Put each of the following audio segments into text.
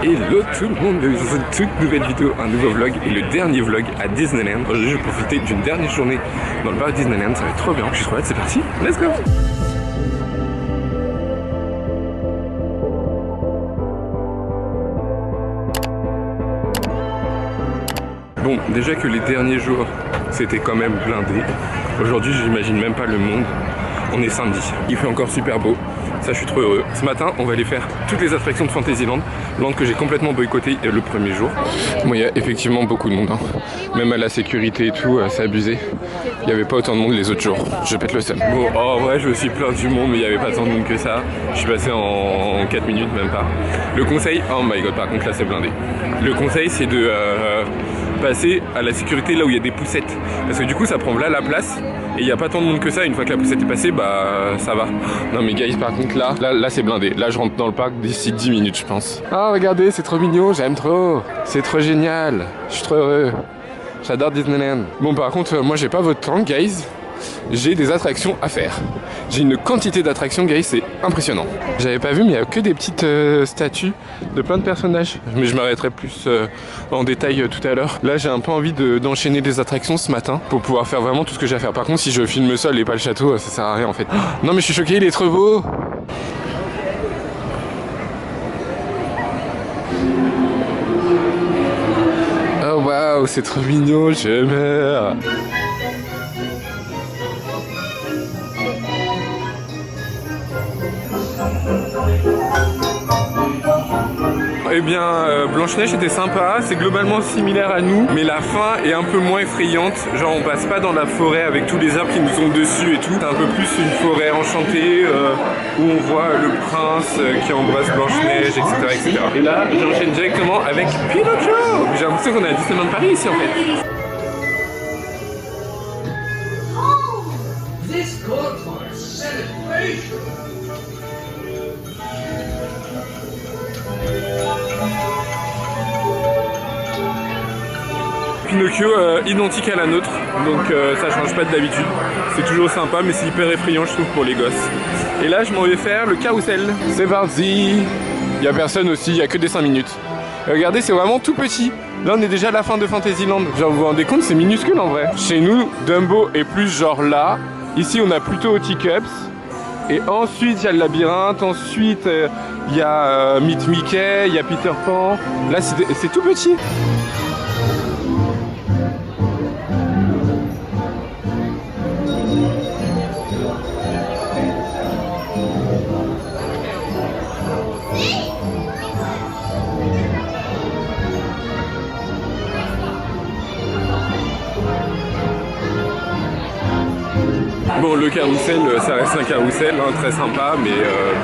Hello tout le monde, bienvenue dans une toute nouvelle vidéo, un nouveau vlog et le dernier vlog à Disneyland. Aujourd'hui je vais profiter d'une dernière journée dans le parc Disneyland, ça va être trop bien. Je suis trop hâte, c'est parti, let's go. Bon, déjà que les derniers jours c'était quand même blindé. Aujourd'hui j'imagine même pas le monde. On est samedi, il fait encore super beau, ça je suis trop heureux. Ce matin on va aller faire toutes les attractions de Fantasyland, land que j'ai complètement boycotté le premier jour. Bon, il y a effectivement beaucoup de monde, hein. Même à la sécurité et tout, c'est abusé. Il n'y avait pas autant de monde les autres jours, je pète le seum. Bon, en vrai je me suis plaint du monde mais il n'y avait pas tant de monde que ça. Je suis passé en 4 minutes même pas. Le conseil, oh my god par contre là c'est blindé. Le conseil c'est de passer à la sécurité là où il y a des poussettes. Parce que du coup ça prend là la place. Et il n'y a pas tant de monde que ça, une fois que la poussette est passée, bah ça va. Non mais guys, par contre là c'est blindé. Là je rentre dans le parc d'ici 10 minutes je pense. Ah regardez, c'est trop mignon, j'aime trop. C'est trop génial, je suis trop heureux. J'adore Disneyland. Bon par contre, moi j'ai pas votre temps guys. J'ai des attractions à faire. J'ai une quantité d'attractions guys, c'est impressionnant. J'avais pas vu mais il y a que des petites statues de plein de personnages. Mais je m'arrêterai plus en détail tout à l'heure. Là j'ai un peu envie d'enchaîner des attractions ce matin pour pouvoir faire vraiment tout ce que j'ai à faire. Par contre si je filme le sol et pas le château, ça sert à rien en fait. Non mais je suis choqué, il est trop beau. Oh waouh, c'est trop mignon, je meurs. Eh bien, Blanche-Neige était sympa, c'est globalement similaire à nous, mais la fin est un peu moins effrayante. Genre, on passe pas dans la forêt avec tous les arbres qui nous sont dessus et tout. C'est un peu plus une forêt enchantée où on voit le prince qui embrasse Blanche-Neige, etc., etc. Et là, j'enchaîne directement avec Pinocchio. J'ai l'impression qu'on est à Disneyland Paris ici en fait. This calls for a celebration. Pinocchio identique à la nôtre, donc ça change pas de d'habitude. C'est toujours sympa mais c'est hyper effrayant je trouve pour les gosses. Et là je m'en vais faire le carrousel. C'est parti. Il y a personne aussi, il y a que des 5 minutes. Et regardez c'est vraiment tout petit. Là on est déjà à la fin de Fantasyland. Genre vous vous rendez compte c'est minuscule en vrai. Chez nous Dumbo est plus genre là. Ici on a plutôt Teacups. Et ensuite il y a le labyrinthe, ensuite il y a Meet Mickey, il y a Peter Pan. Là c'est tout petit. Bon, le carrousel, ça reste un carrousel, hein, très sympa, mais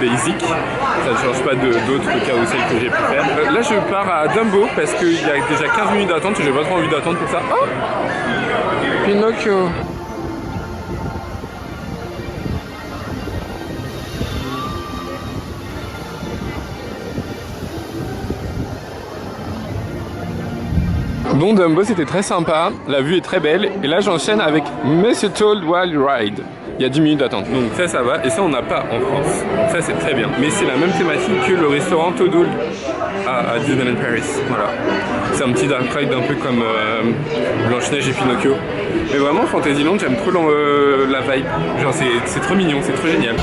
basic. Ça ne change pas d'autres carrousels que j'ai pu faire. Là, je pars à Dumbo parce qu'il y a déjà 15 minutes d'attente. J'ai pas trop envie d'attendre pour ça. Oh, Pinocchio. Bon, Dumbo c'était très sympa, la vue est très belle et là j'enchaîne avec Monsieur Toad Wild Ride. Il y a 10 minutes d'attente, donc ça va et ça on n'a pas en France, donc ça c'est très bien. Mais c'est la même thématique que le restaurant Toadstool à Disneyland Paris, voilà. C'est un petit dark ride un peu comme Blanche-Neige et Pinocchio. Mais vraiment Fantasyland j'aime trop la vibe, genre c'est trop mignon, c'est trop génial.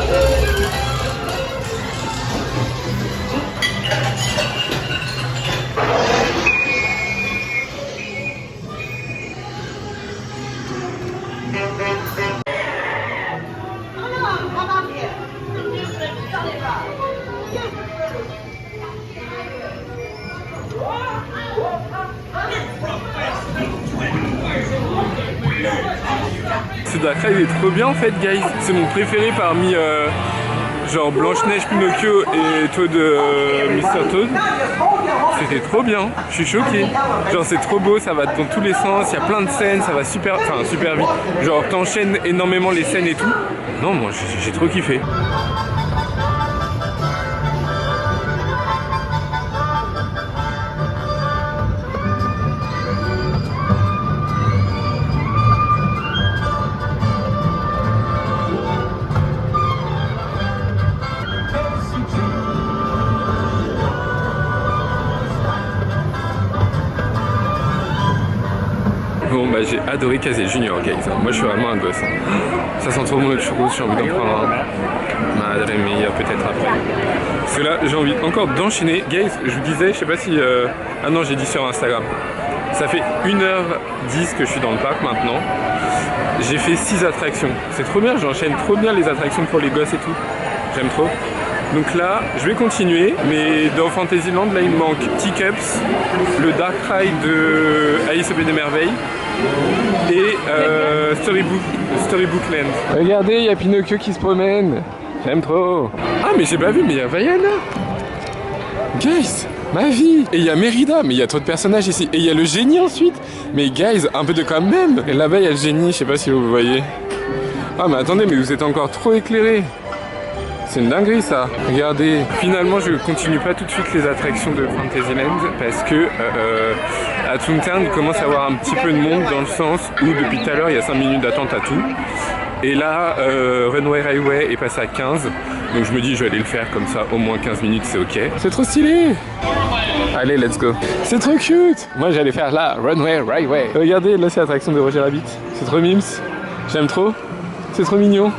Ce dark ride est trop bien en fait guys, c'est mon préféré parmi genre Blanche-Neige, Pinocchio et Toad, Mr. Toad. C'était trop bien, je suis choqué. Genre c'est trop beau, ça va dans tous les sens, il y a plein de scènes, ça va super vite. Genre t'enchaînes énormément les scènes et tout. Non moi j'ai trop kiffé. Bon bah j'ai adoré Casey Junior, guys. Moi je suis vraiment un gosse. Ça sent trop bon le churros, j'ai envie d'en prendre un. Madre mia, peut-être après. Parce que là j'ai envie encore d'enchaîner. Guys, je vous disais, je sais pas si... Ah non, j'ai dit sur Instagram. Ça fait 1h10 que je suis dans le parc maintenant. J'ai fait 6 attractions. C'est trop bien, j'enchaîne trop bien les attractions pour les gosses et tout. J'aime trop. Donc là, je vais continuer, mais dans Fantasyland, là il me manque Teacups, le Dark Ride de Alice au Pays des Merveilles et Storybook Land. Regardez, il y a Pinocchio qui se promène. J'aime trop. Ah mais j'ai pas vu, mais il y a Vaiana. Guys, ma vie. Et il y a Mérida, mais il y a trop de personnages ici. Et il y a le génie ensuite. Mais guys, un peu de quand même. Et là-bas il y a le génie, je sais pas si vous voyez. Ah mais attendez, mais vous êtes encore trop éclairés. C'est une dinguerie ça. Regardez, finalement je continue pas tout de suite les attractions de Fantasyland parce que à Toontown il commence à avoir un petit peu de monde dans le sens où depuis tout à l'heure il y a 5 minutes d'attente à tout. Et là Runway Railway est passé à 15. Donc je me dis je vais aller le faire comme ça au moins 15 minutes c'est ok. C'est trop stylé. Allez let's go. C'est trop cute. Moi j'allais faire là Runway Railway. Regardez là c'est l'attraction de Roger Rabbit. C'est trop mimes. J'aime trop. C'est trop mignon.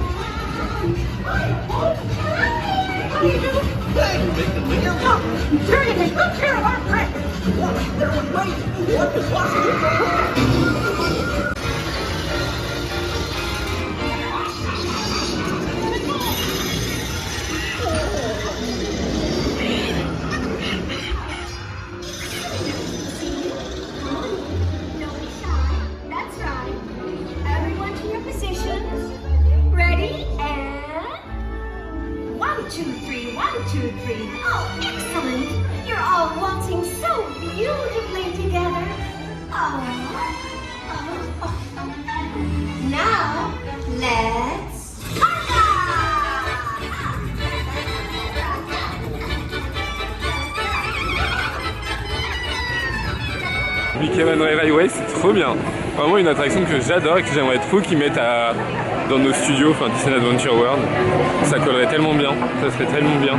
Mickey Runway Railway, c'est trop bien. Vraiment une attraction que j'adore et que j'aimerais trop qu'ils mettent dans nos studios, enfin Disney Adventure World. Ça collerait tellement bien, ça serait tellement bien.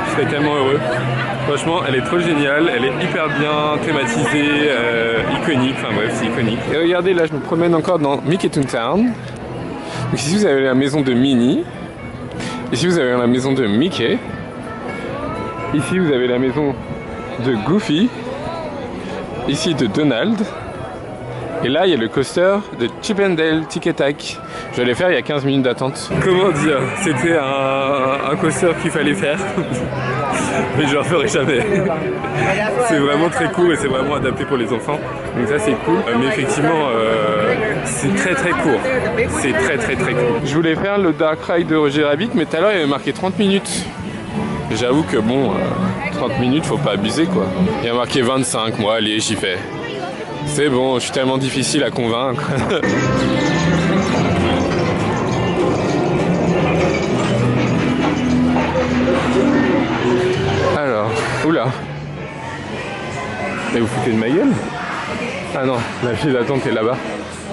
Je serais tellement heureux. Franchement, elle est trop géniale, elle est hyper bien thématisée, iconique, enfin bref, c'est iconique. Et regardez, là je me promène encore dans Mickey Toontown. Donc ici vous avez la maison de Minnie. Ici vous avez la maison de Mickey. Ici vous avez la maison de Goofy. Ici de Donald. Et là il y a le coaster de Chip 'n Dale Tic et Tac. Je l'ai faire il y a 15 minutes d'attente. Comment dire, c'était un coaster qu'il fallait faire. Mais je le referai jamais. C'est vraiment très cool et c'est vraiment adapté pour les enfants. Donc ça c'est cool. Mais effectivement c'est très très court. C'est très très très court. Je voulais faire le Dark Ride de Roger Rabbit mais tout à l'heure il avait marqué 30 minutes. J'avoue que bon, 30 minutes faut pas abuser quoi. Il y a marqué 25, moi allez j'y vais. C'est bon, je suis tellement difficile à convaincre. Alors, oula. Mais vous foutez de ma gueule? Ah non, la file d'attente est là-bas.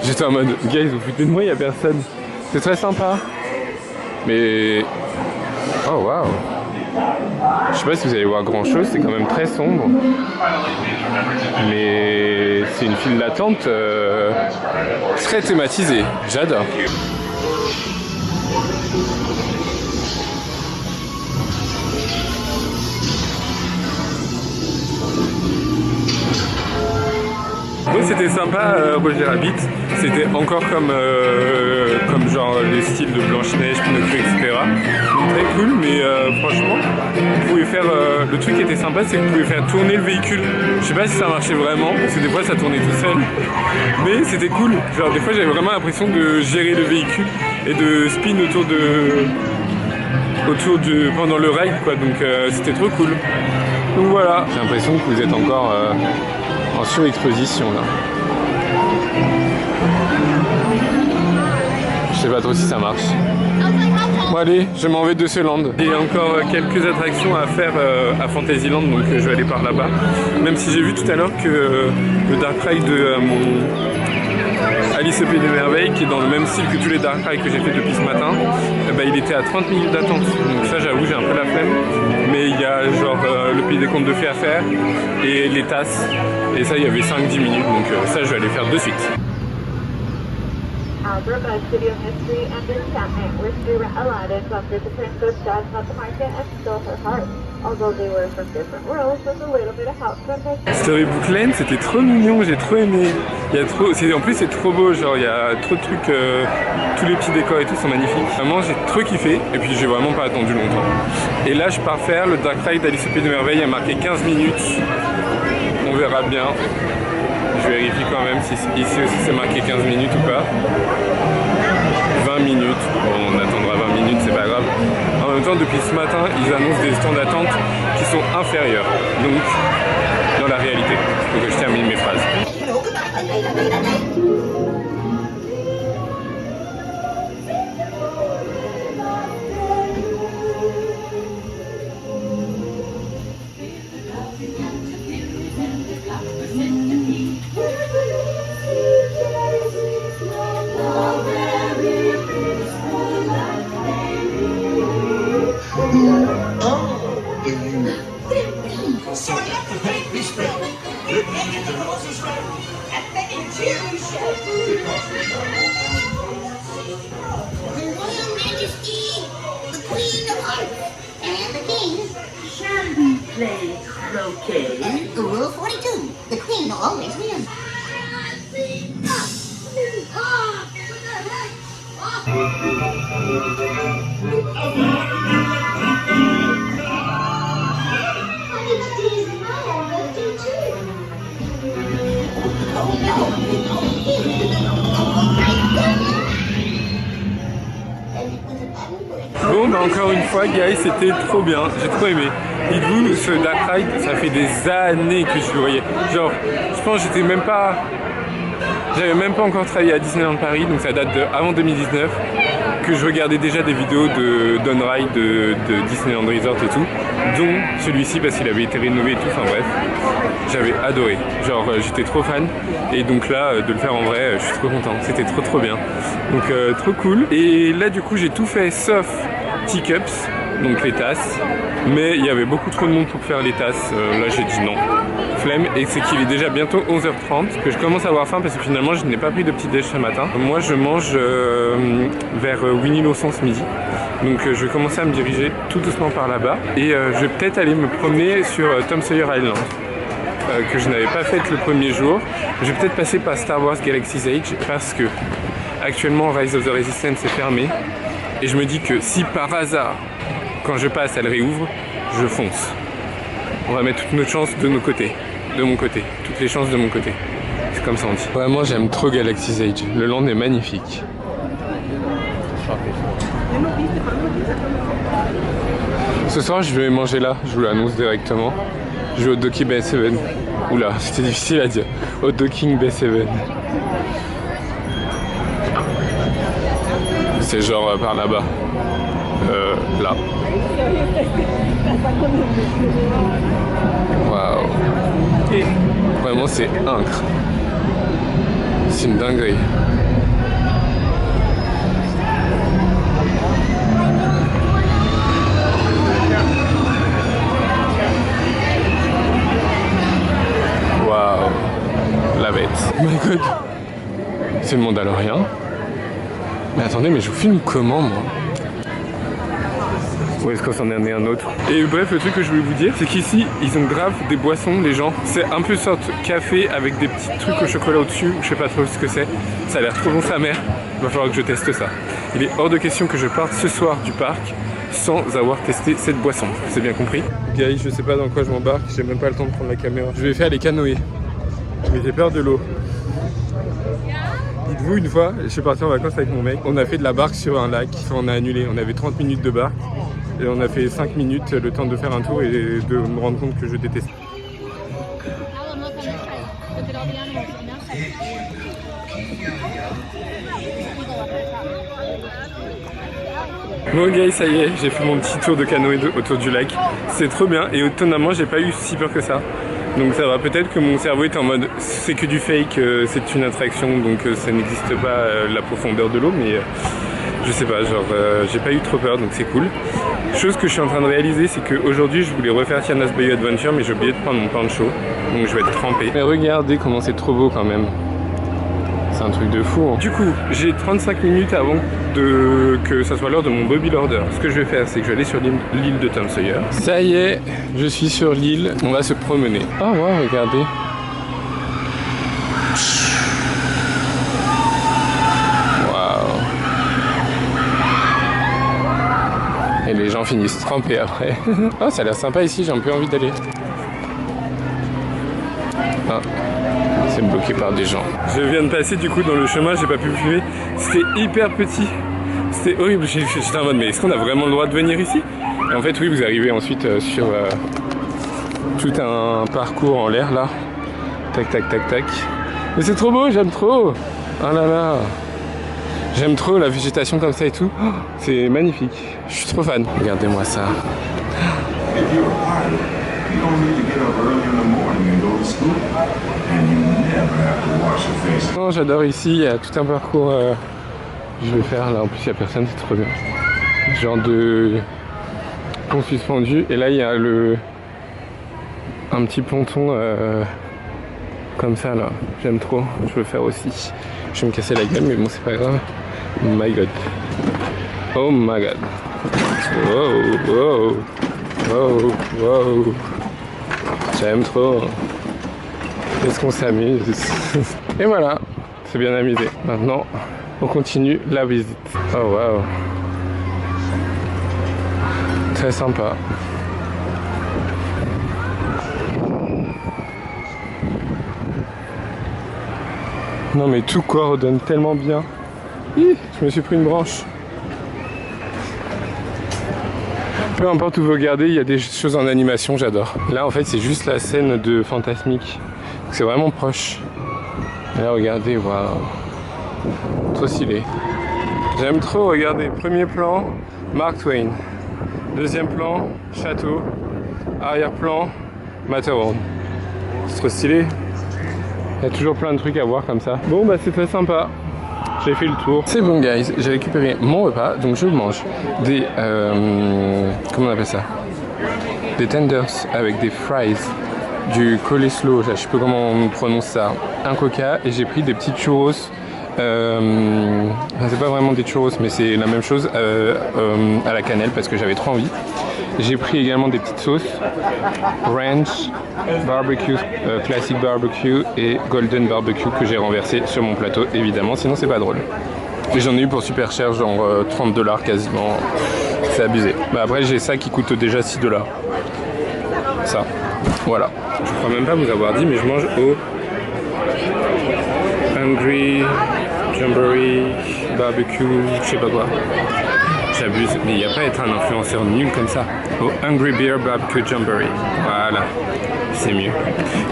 J'étais en mode, guys, vous foutez de moi, il y a personne. C'est très sympa. Mais... Oh waouh. Je sais pas si vous allez voir grand chose, c'est quand même très sombre. Mais c'est une file d'attente très thématisée. J'adore. Bon, c'était sympa Roger Rabbit, c'était encore comme genre les styles de Blanche-Neige, Pinocchio, etc. Donc très cool, mais franchement, vous pouvez faire, le truc qui était sympa c'est que vous pouvez faire tourner le véhicule. Je sais pas si ça marchait vraiment, parce que des fois ça tournait tout seul, mais c'était cool. Genre des fois j'avais vraiment l'impression de gérer le véhicule et de spin pendant le ride quoi, donc c'était trop cool. Donc voilà, j'ai l'impression que vous êtes encore en surexposition là. Je sais pas trop si ça marche. Bon allez, je m'en vais de ce land. Il y a encore quelques attractions à faire à Fantasyland, donc je vais aller par là-bas. Même si j'ai vu tout à l'heure que le Dark Ride Alice au Pays des Merveilles, qui est dans le même style que tous les dark rides que j'ai fait depuis ce matin, bah, il était à 30 minutes d'attente. Donc ça, j'avoue, j'ai un peu la flemme. Mais il y a genre le Pays des Contes de Fées à faire et les tasses. Et ça, il y avait 5-10 minutes. Donc ça, je vais aller faire de suite. Alberta Studio Mystery and Enchantment, which drew Aladdin, Buster the Princess, Jazz at the Market, and Stole Her Heart. Although they were from different worlds, with a little bit of help from her. Storybook Lane, c'était trop mignon, j'ai trop aimé. Il y a trop, en plus c'est trop beau, genre il y a trop de trucs, tous les petits décors et tout sont magnifiques. Vraiment j'ai trop kiffé et puis j'ai vraiment pas attendu longtemps. Et là je pars faire le Dark Ride d'Alice au Pays des Merveilles, il y a marqué 15 minutes. On verra bien. Je vérifie quand même si ici aussi c'est marqué 15 minutes ou pas. 20 minutes, bon on attendra 20 minutes, c'est pas grave. En même temps depuis ce matin ils annoncent des temps d'attente qui sont inférieurs. Donc dans la réalité, il faut que je termine mes phrases. Okay. Rule 42. The queen will always win. Bon bah encore une fois guys, c'était trop bien, j'ai trop aimé. Dites-vous, ce Dark Ride, ça fait des années que je le voyais. Genre, je pense que j'avais même pas encore travaillé à Disneyland Paris, donc ça date de avant 2019, que je regardais déjà des vidéos de Dawn Ride de Disneyland Resort et tout, dont celui-ci parce qu'il avait été rénové et tout, enfin bref, j'avais adoré. Genre, j'étais trop fan, et donc là, de le faire en vrai, je suis trop content, c'était trop bien. Donc trop cool. Et là du coup, j'ai tout fait sauf Teacups, donc les tasses, mais il y avait beaucoup trop de monde pour faire les tasses, là j'ai dit non, flemme, et c'est qu'il est déjà bientôt 11h30, que je commence à avoir faim parce que finalement je n'ai pas pris de petit déj ce matin. Moi je mange vers Winnie l'ourson ce midi, donc je vais commencer à me diriger tout doucement par là-bas, et je vais peut-être aller me promener sur Tom Sawyer Island, que je n'avais pas fait le premier jour. Je vais peut-être passer par Star Wars Galaxy's Edge, parce que actuellement Rise of the Resistance est fermé, et je me dis que si par hasard quand je passe, elle réouvre, je fonce. On va mettre toutes nos chances de nos côtés, de mon côté, toutes les chances de mon côté. C'est comme ça on dit. Vraiment, j'aime trop Galaxy's Edge. Le land est magnifique. Ce soir, je vais manger là. Je vous l'annonce directement. Je vais au Docking Bay 7. Oula, c'était difficile à dire. Au Docking Bay 7. C'est genre par là-bas. Là. Waouh. Vraiment c'est incre. C'est une dinguerie. Waouh. La bête. Oh my god. C'est le Mandalorien. Mais attendez, mais je vous filme comment moi? Ou est-ce qu'on s'en est un autre? Et bref, le truc que je voulais vous dire, c'est qu'ici, ils ont grave des boissons, les gens. C'est un peu sorte café avec des petits trucs au chocolat au-dessus. Je sais pas trop ce que c'est. Ça a l'air trop bon sa mère. Il va falloir que je teste ça. Il est hors de question que je parte ce soir du parc sans avoir testé cette boisson. C'est bien compris? Guys, je sais pas dans quoi je m'embarque. J'ai même pas le temps de prendre la caméra. Je vais faire les canoës. Mais j'ai peur de l'eau. Dites-vous, une fois, je suis parti en vacances avec mon mec. On a fait de la barque sur un lac. Enfin, on a annulé. On avait 30 minutes de barque. Et on a fait 5 minutes, le temps de faire un tour et de me rendre compte que je déteste. Bon guys, ça y est, j'ai fait mon petit tour de canoë autour du lac. C'est trop bien et étonnamment, j'ai pas eu si peur que ça. Donc ça va, peut-être que mon cerveau est en mode c'est que du fake, c'est une attraction, donc ça n'existe pas la profondeur de l'eau, mais je sais pas, genre j'ai pas eu trop peur, donc c'est cool. Chose que je suis en train de réaliser, c'est qu'aujourd'hui je voulais refaire Tiana's Bayou Adventure, mais j'ai oublié de prendre mon poncho, donc je vais être trempé. Mais regardez comment c'est trop beau quand même. C'est un truc de fou. Hein. Du coup, j'ai 35 minutes avant que ça soit l'heure de mon Bobby Order. Ce que je vais faire, c'est que je vais aller sur l'île de Tom Sawyer. Ça y est, je suis sur l'île. On va se promener. Oh wow, regardez. Waouh. Et les gens finissent trempés après. Oh, ça a l'air sympa ici, j'ai un peu envie d'aller. Ah. C'est bloqué par des gens. Je viens de passer du coup dans le chemin, j'ai pas pu filmer. C'était hyper petit. C'était horrible. J'étais en mode mais est-ce qu'on a vraiment le droit de venir ici? Et en fait oui, vous arrivez ensuite sur tout un parcours en l'air là. Tac tac tac tac. Mais c'est trop beau, j'aime trop. Oh là là. J'aime trop la végétation comme ça et tout. Oh, c'est magnifique. Je suis trop fan. Regardez-moi ça. You don't need to get up early in the morning and go to school, and you never have to wash your face. Non, j'adore ici, il y a tout un parcours je vais faire là, en plus il n'y a personne, c'est trop bien. Genre de pont suspendu, et là il y a un petit ponton comme ça là, j'aime trop, je veux le faire aussi. Je vais me casser la gueule, mais bon c'est pas grave. Oh my god. Oh my god. Wow, wow, wow, wow. J'aime trop. Qu'est-ce qu'on s'amuse. Et voilà, c'est bien amusé. Maintenant, on continue la visite. Oh waouh. Très sympa. Non mais tout coordonne tellement bien. Hi, je me suis pris une branche. Peu importe où vous regardez, il y a des choses en animation, j'adore. Là en fait c'est juste la scène de Fantasmic. C'est vraiment proche. Et là regardez, waouh. Trop stylé. J'aime trop, regardez. Premier plan, Mark Twain. Deuxième plan, château. Arrière-plan, Matterhorn. C'est trop stylé. Il y a toujours plein de trucs à voir comme ça. Bon bah c'est très sympa. J'ai fait le tour. C'est bon guys, j'ai récupéré mon repas, donc je mange des comment on appelle ça? Des tenders avec des fries, du coleslaw, je sais pas comment on prononce ça, un coca, et j'ai pris des petits churros. C'est pas vraiment des churros, mais c'est la même chose à la cannelle parce que j'avais trop envie. J'ai pris également des petites sauces, ranch, barbecue, classic barbecue et golden barbecue que j'ai renversé sur mon plateau évidemment, sinon c'est pas drôle. Et j'en ai eu pour super cher, genre 30$ quasiment, c'est abusé. Bah après j'ai ça qui coûte déjà 6$. Ça, voilà. Je crois même pas vous avoir dit, mais je mange au Hungry Jamboree Barbecue, je sais pas quoi. J'abuse, mais il n'y a pas à être un influenceur nul comme ça. Au Hungry Beer Barbecue Jamboree. Voilà, c'est mieux.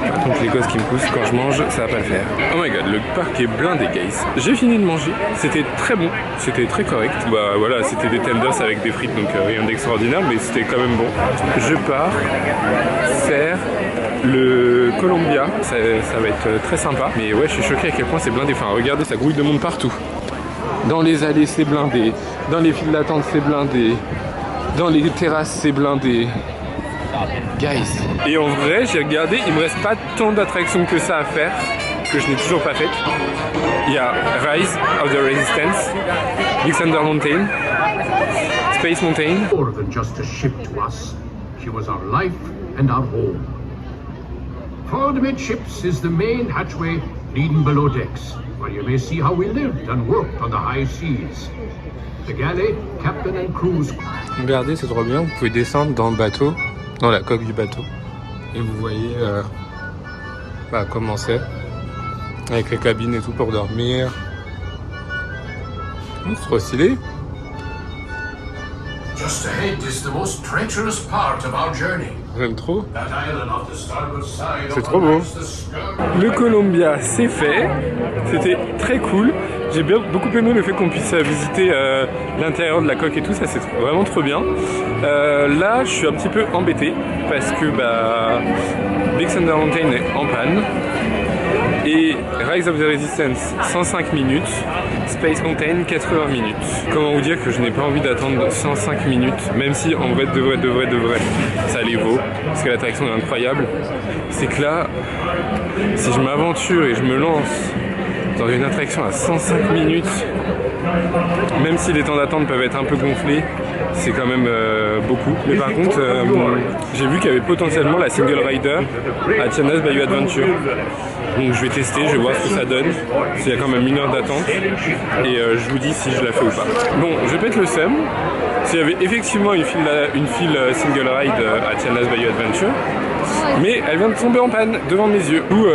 Par contre, les gosses qui me poussent, quand je mange, ça va pas le faire. Oh my god, le parc est blindé, guys. J'ai fini de manger, c'était très bon, c'était très correct. Bah voilà, c'était des tenders avec des frites, donc rien d'extraordinaire, mais c'était quand même bon. Je pars faire le Columbia, ça va être très sympa. Mais ouais, je suis choqué à quel point c'est blindé. Enfin, regardez, ça grouille de monde partout. Dans les allées, c'est blindé. Dans les files d'attente, c'est blindé. Dans les terrasses, c'est blindé. Guys. Et en vrai, j'ai regardé, il me reste pas tant d'attractions que ça à faire, que je n'ai toujours pas faites. Il y a Rise of the Resistance, Big Thunder Mountain, Space Mountain. More than just a ship to us. She was our life and our home. Forward amidships is the main hatchway leading below decks, where you may see how we lived and worked on the high seas. The galley, captain and crews. Regardez, c'est trop bien, vous pouvez descendre dans le bateau, dans la coque du bateau, et vous voyez comment c'est, avec les cabines et tout pour dormir. C'est trop stylé. Just ahead is the most treacherous part of our journey. J'aime trop. That island off the starboard side. C'est trop beau. Le Columbia, c'est fait. C'était très cool. J'ai beaucoup aimé le fait qu'on puisse visiter l'intérieur de la coque et tout. Ça, c'est vraiment trop bien. Là, je suis un petit peu embêté parce que Big Thunder Mountain est en panne. Et Rise of the Resistance 105 minutes, Space Mountain 80 minutes. Comment vous dire que je n'ai pas envie d'attendre 105 minutes, même si en vrai de vrai, ça les vaut, parce que l'attraction est incroyable. C'est que là, si je m'aventure et je me lance dans une attraction à 105 minutes, même si les temps d'attente peuvent être un peu gonflés, c'est quand même beaucoup. Mais par contre, j'ai vu qu'il y avait potentiellement la Single Rider à Tiana's Bayou Adventure. Donc je vais tester, je vais voir ce que ça donne. Il y a quand même 1 heure d'attente. Et je vous dis si je la fais ou pas. Bon, je pète le seum. S'il y avait effectivement une file Single Ride à Tiana's Bayou Adventure. Mais elle vient de tomber en panne devant mes yeux. Ou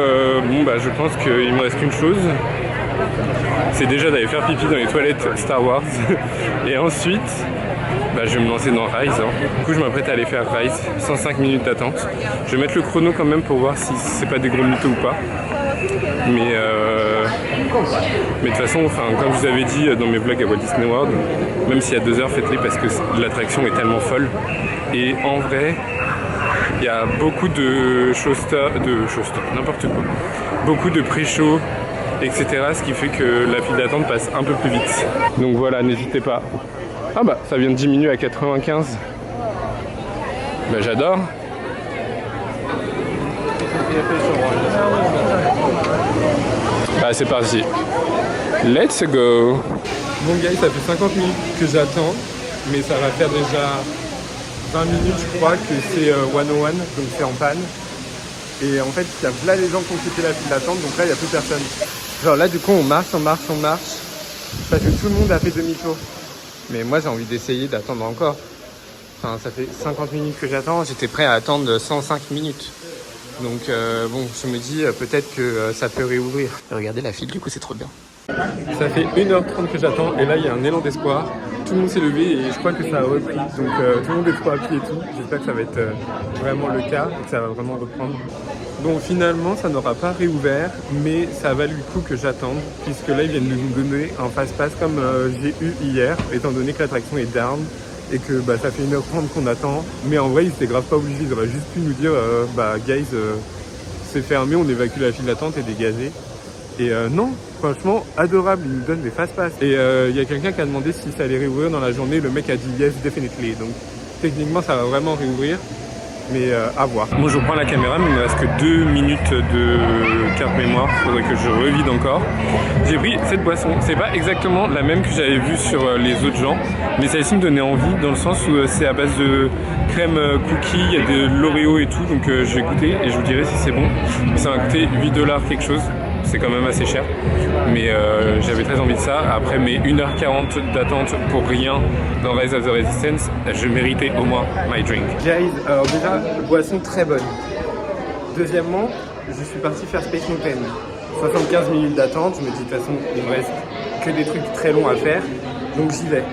bon bah je pense qu'il me reste qu'une chose. C'est déjà d'aller faire pipi dans les toilettes Star Wars. Et ensuite, bah, je vais me lancer dans Rise. Du coup, je m'apprête à aller faire Rise. 105 minutes d'attente. Je vais mettre le chrono quand même pour voir si c'est pas des gros mythos ou pas. Mais de toute façon, comme je vous avais dit dans mes vlogs à Walt Disney World, même s'il y a 2 heures, faites-les parce que l'attraction est tellement folle. Et en vrai, il y a beaucoup de showstop, n'importe quoi. Beaucoup de pré-show, etc. Ce qui fait que la file d'attente passe un peu plus vite. Donc voilà, n'hésitez pas. Ah bah, ça vient de diminuer à 95. Bah j'adore. Bah c'est parti. Let's go. Bon guys, ça fait 50 minutes que j'attends, mais ça va faire déjà 20 minutes je crois que c'est 101, donc c'est en panne. Et en fait, il y a plein de gens qui ont quitté la file d'attente, donc là il n'y a plus personne. Genre là du coup on marche, parce que tout le monde a fait demi-tour. Mais moi j'ai envie d'essayer d'attendre encore. Enfin ça fait 50 minutes que j'attends, j'étais prêt à attendre 105 minutes. Donc bon, je me dis peut-être que ça peut réouvrir. Regardez la file, du coup c'est trop bien. Ça fait 1h30 que j'attends et là il y a un élan d'espoir. Tout le monde s'est levé et je crois que ça a repris. Donc tout le monde est trop à pied et tout. J'espère que ça va être vraiment le cas et que ça va vraiment reprendre. Bon finalement ça n'aura pas réouvert, mais ça a valu le coup que j'attende, puisque là ils viennent de nous donner un fast-pass comme j'ai eu hier, étant donné que l'attraction est down et que bah, ça fait 1h30 qu'on attend. Mais en vrai ils étaient grave pas obligés, ils auraient juste pu nous dire bah guys c'est fermé, on évacue la file d'attente et dégager. Et non, franchement adorable, ils nous donnent des fast-pass. Et il y a quelqu'un qui a demandé si ça allait réouvrir dans la journée, le mec a dit yes definitely, donc techniquement ça va vraiment réouvrir. Mais à voir. Moi je reprends la caméra, mais il me reste que 2 minutes de carte mémoire, il faudrait que je revide encore. J'ai pris cette boisson, c'est pas exactement la même que j'avais vue sur les autres gens, mais celle-ci me donnait envie dans le sens où c'est à base de crème cookie, il y a de l'Oreo et tout, donc je vais goûter et je vous dirai si c'est bon. Ça va coûter 8$ quelque chose. C'est quand même assez cher, mais j'avais très envie de ça. Après mes 1h40 d'attente pour rien dans Rise of the Resistance, je méritais au moins my drink. Guys, alors déjà, boisson très bonne. Deuxièmement, je suis parti faire Space Mountain. 75 minutes d'attente, je me dis de toute façon il me reste que des trucs très longs à faire, donc j'y vais.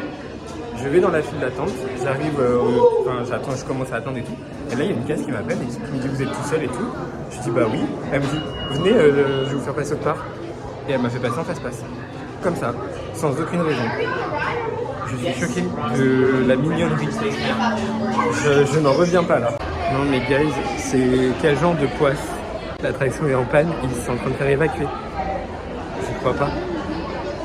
Je vais dans la file d'attente, j'arrive, j'attends, je commence à attendre et tout. Et là il y a une caisse qui m'appelle et qui me dit vous êtes tout seul et tout. Je dis bah oui. Elle me dit venez, je vais vous faire passer autre part. Et elle m'a fait passer en face-passe. Comme ça, sans aucune raison. Je suis choqué de la mignonnerie. Je n'en reviens pas là. Non mais guys, c'est quel genre de poisse? L'attraction est en panne, ils sont en train de faire évacuer. Je crois pas.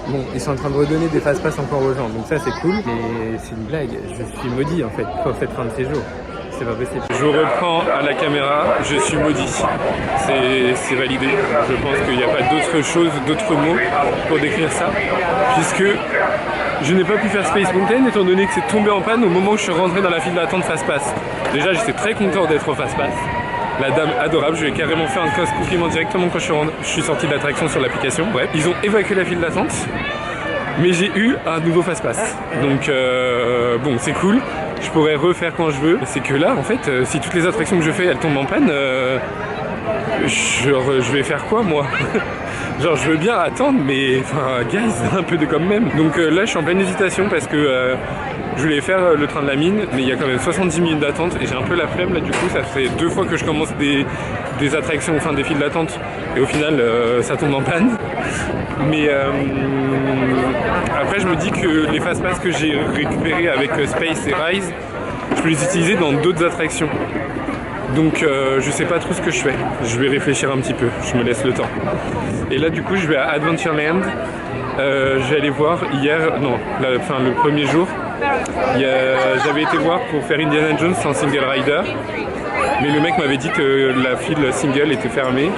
Bon, ils sont en train de redonner des fast-pass encore aux gens, donc ça c'est cool. Mais c'est une blague, je suis maudit en fait pour cette fin de séjour. C'est pas possible. Je reprends à la caméra, je suis maudit. C'est validé. Je pense qu'il n'y a pas d'autre chose, d'autres mots pour décrire ça. Puisque je n'ai pas pu faire Space Mountain étant donné que c'est tombé en panne au moment où je suis rentré dans la file d'attente fast-pass. Déjà j'étais très content d'être au fast-pass. La dame adorable, je lui ai carrément fait un compliment directement quand je suis sorti de l'attraction sur l'application. Bref, ils ont évacué la file d'attente, mais j'ai eu un nouveau fast-pass. Donc bon, c'est cool, je pourrais refaire quand je veux. C'est que là, en fait, si toutes les attractions que je fais, elles tombent en panne, je vais faire quoi, moi? Genre, je veux bien attendre, mais enfin, guys, un peu de comme même. Donc là, je suis en pleine hésitation parce que je voulais faire le train de la mine, mais il y a quand même 70 minutes d'attente et j'ai un peu la flemme là. Du coup, ça fait 2 fois que je commence des attractions, enfin des files d'attente, et au final, ça tombe en panne. Mais après, je me dis que les fast-pass que j'ai récupérés avec Space et Rise, je peux les utiliser dans d'autres attractions. Donc je sais pas trop ce que je fais. Je vais réfléchir un petit peu, je me laisse le temps. Et là du coup je vais à Adventureland. J'allais voir hier, non, le premier jour. J'avais été voir pour faire Indiana Jones en single rider. Mais le mec m'avait dit que la file single était fermée.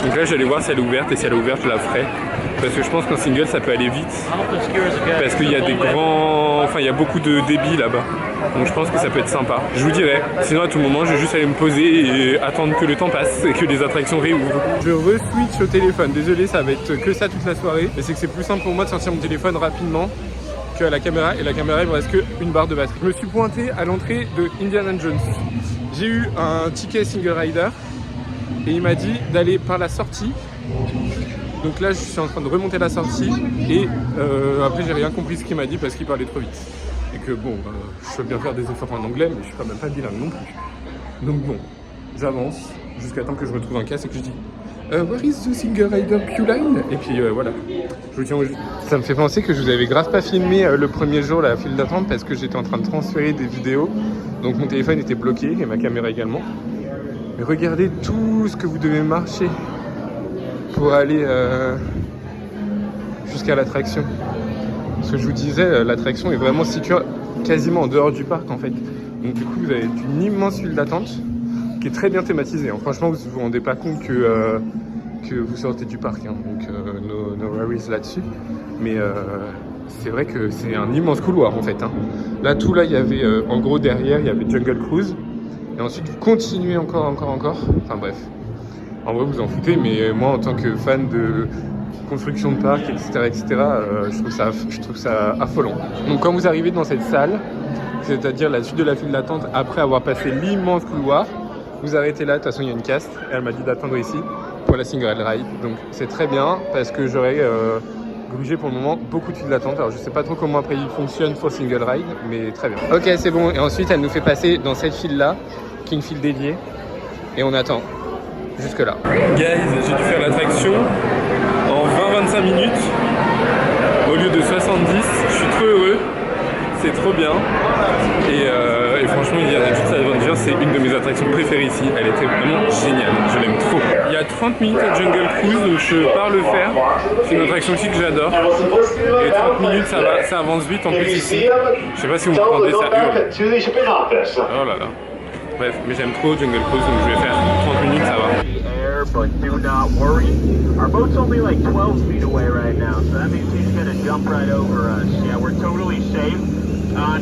Donc là j'allais voir si elle est ouverte et si elle est ouverte je la ferai. Parce que je pense qu'en single ça peut aller vite. Parce qu'il y a il y a beaucoup de débit là-bas. Donc je pense que ça peut être sympa. Je vous dirai. Sinon à tout moment je vais juste aller me poser et attendre que le temps passe et que les attractions réouvrent. Je re-switch au téléphone. Désolé, ça va être que ça toute la soirée. Mais c'est que c'est plus simple pour moi de sortir mon téléphone rapidement qu'à la caméra. Et la caméra il me reste qu'une barre de batterie. Je me suis pointé à l'entrée de Indiana Jones. J'ai eu un ticket single rider et il m'a dit d'aller par la sortie. Donc là je suis en train de remonter la sortie et après j'ai rien compris ce qu'il m'a dit parce qu'il parlait trop vite. Et que bon, je peux bien faire des efforts en anglais mais je suis quand même pas bilingue non plus. Donc bon, j'avance jusqu'à temps que je retrouve un casque et que je dis Where is the single rider queue line? Et puis voilà, je vous tiens au jus. Ça me fait penser que je vous avais grave pas filmé le premier jour la file d'attente parce que j'étais en train de transférer des vidéos. Donc mon téléphone était bloqué et ma caméra également. Mais regardez tout ce que vous devez marcher pour aller jusqu'à l'attraction. Ce que je vous disais, l'attraction est vraiment située quasiment en dehors du parc en fait. Donc du coup vous avez une immense file d'attente qui est très bien thématisée. Hein. Franchement vous vous rendez pas compte que vous sortez du parc. Hein. Donc no worries là-dessus. Mais c'est vrai que c'est un immense couloir en fait. Hein. Là il y avait en gros derrière il y avait Jungle Cruise. Et ensuite vous continuez encore. Enfin bref. En vrai vous en foutez mais moi en tant que fan de construction de parc, etc., je trouve ça affolant. Donc quand vous arrivez dans cette salle, c'est-à-dire la suite de la file d'attente, après avoir passé l'immense couloir, vous arrêtez là, de toute façon il y a une caisse, et elle m'a dit d'attendre ici pour la single ride. Donc c'est très bien parce que j'aurais grugé pour le moment beaucoup de files d'attente. Alors je sais pas trop comment après il fonctionne pour single ride, mais très bien. Ok c'est bon, et ensuite elle nous fait passer dans cette file là, qui est une file dédiée, et on attend jusque là. Guys, j'ai dû faire l'attraction en 20-25 minutes au lieu de 70. Je suis trop heureux, c'est trop bien. Et franchement, Indiana Jones Adventure, c'est une de mes attractions préférées ici. Elle était vraiment géniale, je l'aime trop. Il y a 30 minutes à Jungle Cruise, donc je pars le faire. C'est une attraction aussi que j'adore. Et 30 minutes, ça avance vite en plus ici. Je sais pas si vous m'entendez, ça hurle. Oh là là. Bref, mais j'aime trop Jungle Cruise, donc je vais faire 30 minutes, ça va. But do not worry. Our boat's only like 12 feet away right now, so that means he's gonna jump right over us. Yeah, we're totally safe.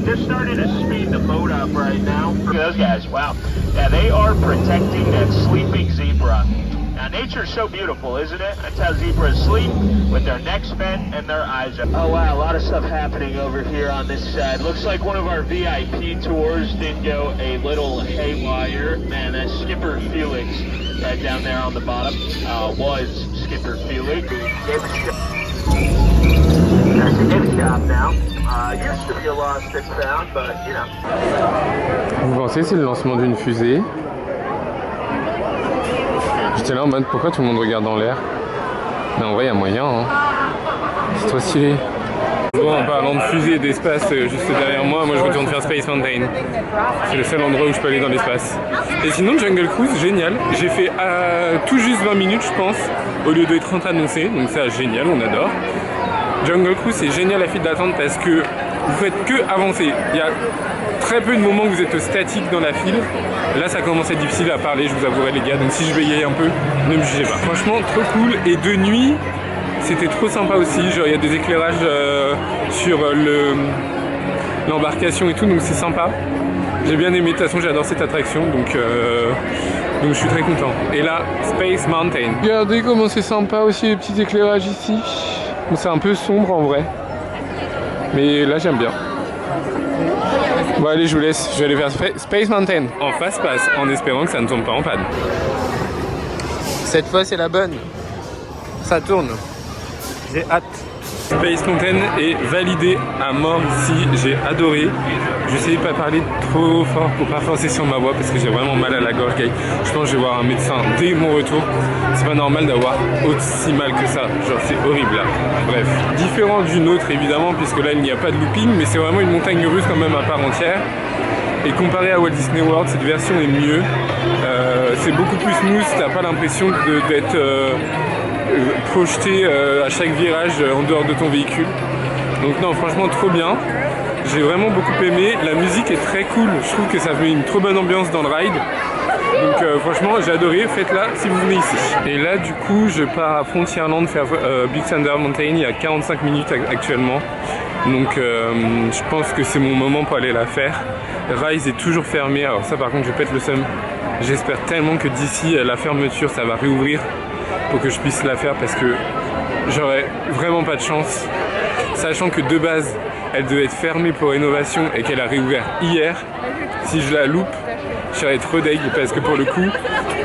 Just starting to speed the boat up right now. Those guys, wow. Yeah, they are protecting that sleeping zebra. Now, nature's so beautiful, isn't it? That's how zebras sleep, with their necks bent and their eyes up. Oh, wow, a lot of stuff happening over here on this side. Looks like one of our VIP tours did go a little haywire. Man, that's Skipper Felix right down there on the bottom was Skipper Felix. That's a gift shop now. Used to be a lost and found, but, you know. Vous pensez que c'est le lancement d'une fusée? J'étais là en mode pourquoi tout le monde regarde dans l'air? Mais en vrai il y a moyen, hein. C'est trop stylé. Bon, en parlant de fusée et d'espace juste derrière moi je retourne faire Space Mountain. C'est le seul endroit où je peux aller dans l'espace. Et sinon Jungle Cruise, génial. J'ai fait tout juste 20 minutes je pense, au lieu de 30 annoncés, donc ça génial, on adore. Jungle Cruise c'est génial la file d'attente parce que vous faites que avancer. Il y a très peu de moments où vous êtes statique dans la file. Là ça commence à être difficile à parler, je vous avouerai les gars, donc si je bégayais un peu, ne me jugez pas. Franchement trop cool, et de nuit c'était trop sympa aussi, genre il y a des éclairages sur l'embarcation et tout, donc c'est sympa. J'ai bien aimé, de toute façon j'adore cette attraction, donc je suis très content. Et là, Space Mountain. Regardez comment c'est sympa aussi les petits éclairages ici. C'est un peu sombre en vrai, mais là j'aime bien. Bon allez, je vous laisse, je vais aller faire Space Mountain en fast-pass en espérant que ça ne tombe pas en panne. Cette fois c'est la bonne, ça tourne, j'ai hâte. Space Mountain est validé à mort ici, j'ai adoré. J'essaie de pas parler trop fort pour pas forcer sur ma voix parce que j'ai vraiment mal à la gorge. Je pense que je vais voir un médecin dès mon retour. C'est pas normal d'avoir aussi mal que ça, genre c'est horrible là. Bref, différent d'une autre évidemment puisque là il n'y a pas de looping, mais c'est vraiment une montagne russe quand même à part entière. Et comparé à Walt Disney World, cette version est mieux. c'est beaucoup plus smooth, t'as pas l'impression d'être projeté à chaque virage en dehors de ton véhicule. Donc non, franchement trop bien. J'ai vraiment beaucoup aimé. La musique est très cool, je trouve que ça met une trop bonne ambiance dans le ride. Donc franchement j'ai adoré, faites-la si vous venez ici. Et là du coup je pars à Frontierland faire Big Thunder Mountain, il y a 45 minutes actuellement. Donc je pense que c'est mon moment pour aller la faire. Rise est toujours fermé, alors ça par contre je pète le seum. J'espère tellement que d'ici la fermeture ça va réouvrir pour que je puisse la faire parce que j'aurais vraiment pas de chance. Sachant que de base elle devait être fermée pour rénovation et qu'elle a réouvert hier. Si je la loupe, je serais trop deg parce que pour le coup,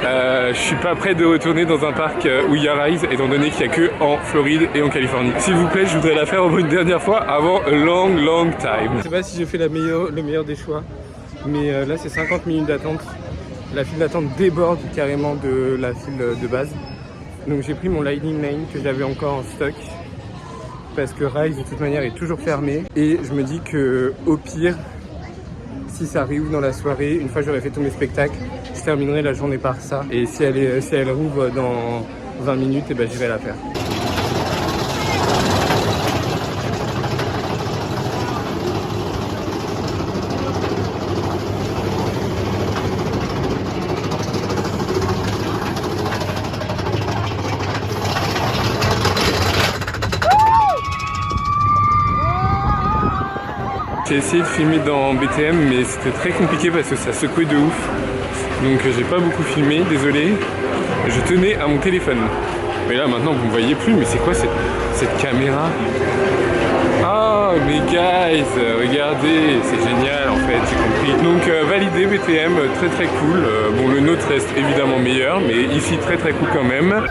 je suis pas prêt de retourner dans un parc où il y a Rise étant donné qu'il n'y a que en Floride et en Californie. S'il vous plaît, je voudrais la faire une dernière fois avant a long time. Je sais pas si j'ai fait le meilleur des choix, mais là c'est 50 minutes d'attente. La file d'attente déborde carrément de la file de base. Donc j'ai pris mon Lightning Lane que j'avais encore en stock parce que Rise de toute manière est toujours fermé et je me dis que au pire, si ça réouvre dans la soirée, une fois que j'aurai fait tous mes spectacles, je terminerai la journée par ça. Et si elle rouvre dans 20 minutes, et ben j'irai la faire. J'ai essayé de filmer dans BTM mais c'était très compliqué parce que ça secouait de ouf. Donc j'ai pas beaucoup filmé, désolé. Je tenais à mon téléphone. Mais là maintenant vous me voyez plus, mais c'est quoi cette caméra? Ah mais guys, regardez, c'est génial en fait, j'ai compris. Donc validé BTM, très très cool. Bon le nôtre reste évidemment meilleur, mais ici très très cool quand même.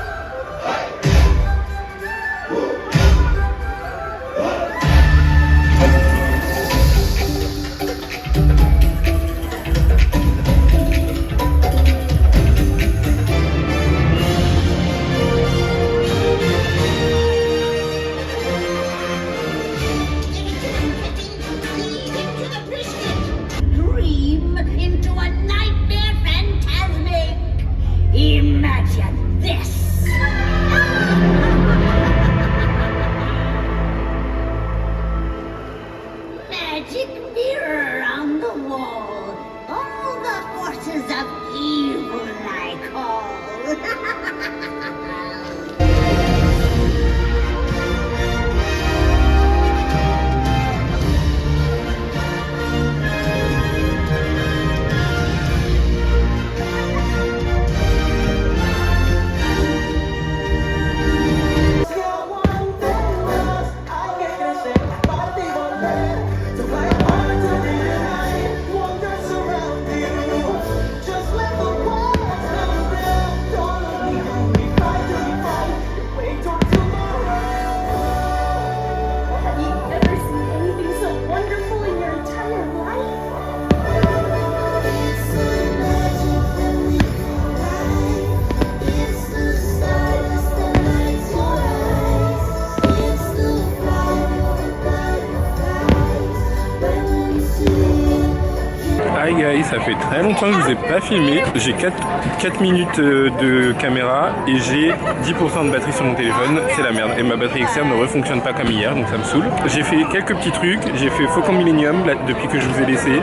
Ça fait très longtemps que je vous ai pas filmé. J'ai 4 minutes de caméra et j'ai 10% de batterie sur mon téléphone. C'est la merde. Et ma batterie externe ne refonctionne pas comme hier, donc ça me saoule. J'ai fait quelques petits trucs. J'ai fait Faucon Millennium là, depuis que je vous ai laissé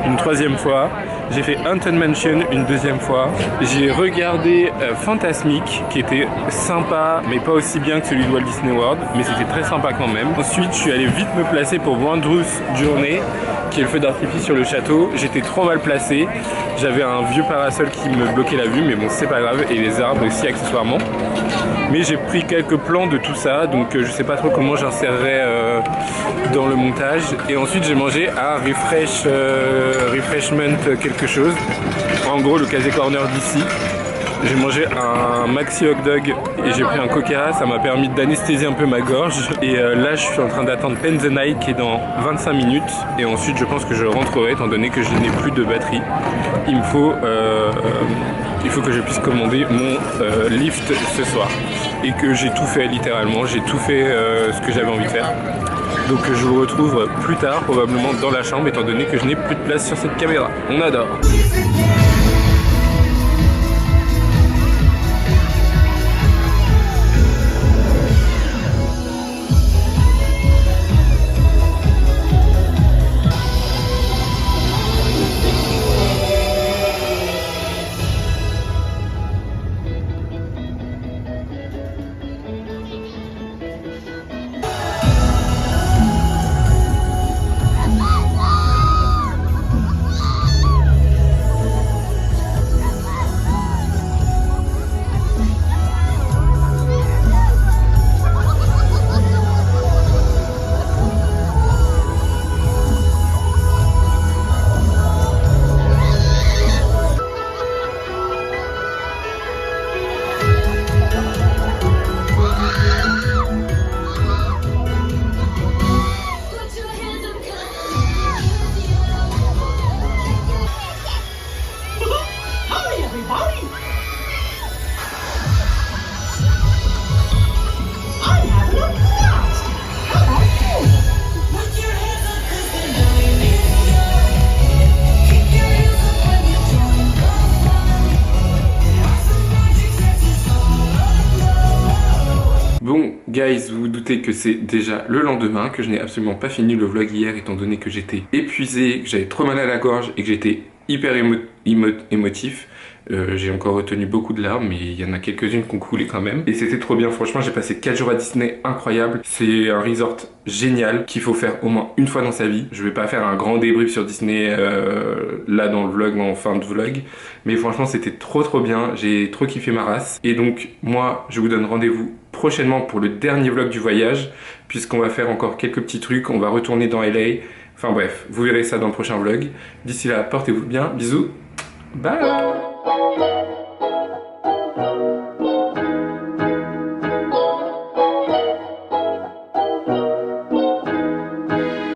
une 3e fois. J'ai fait Haunted Mansion une 2e fois. J'ai regardé Fantasmic qui était sympa mais pas aussi bien que celui de Walt Disney World, mais c'était très sympa quand même. Ensuite je suis allé vite me placer pour Wondrous Journey qui est le feu d'artifice sur le château. J'étais trop mal placé, j'avais un vieux parasol qui me bloquait la vue, mais bon c'est pas grave, et les arbres aussi accessoirement. Mais j'ai pris quelques plans de tout ça, donc je sais pas trop comment j'insérerai dans le montage. Et ensuite j'ai mangé un refreshment quelque chose, en gros le Casey Corner d'ici. J'ai mangé un maxi hot dog et j'ai pris un coca, ça m'a permis d'anesthésier un peu ma gorge. Et là je suis en train d'attendre Pen the Night qui est dans 25 minutes. Et ensuite je pense que je rentrerai étant donné que je n'ai plus de batterie. Il faut que je puisse commander mon lift ce soir. Et que j'ai tout fait littéralement, j'ai tout fait ce que j'avais envie de faire. Donc je vous retrouve plus tard, probablement dans la chambre, étant donné que je n'ai plus de place sur cette caméra. On adore. Bon, guys, vous vous doutez que c'est déjà le lendemain, que je n'ai absolument pas fini le vlog hier, étant donné que j'étais épuisé, que j'avais trop mal à la gorge et que j'étais hyper émotif. J'ai encore retenu beaucoup de larmes, mais il y en a quelques-unes qui ont coulé quand même. Et c'était trop bien, franchement, j'ai passé 4 jours à Disney, incroyable. C'est un resort génial qu'il faut faire au moins une fois dans sa vie. Je vais pas faire un grand débrief sur Disney là dans le vlog, en fin de vlog. Mais franchement, c'était trop bien, j'ai trop kiffé ma race. Et donc, moi, je vous donne rendez-vous prochainement pour le dernier vlog du voyage, puisqu'on va faire encore quelques petits trucs, on va retourner dans LA. Enfin bref, vous verrez ça dans le prochain vlog. D'ici là, portez-vous bien, bisous, bye.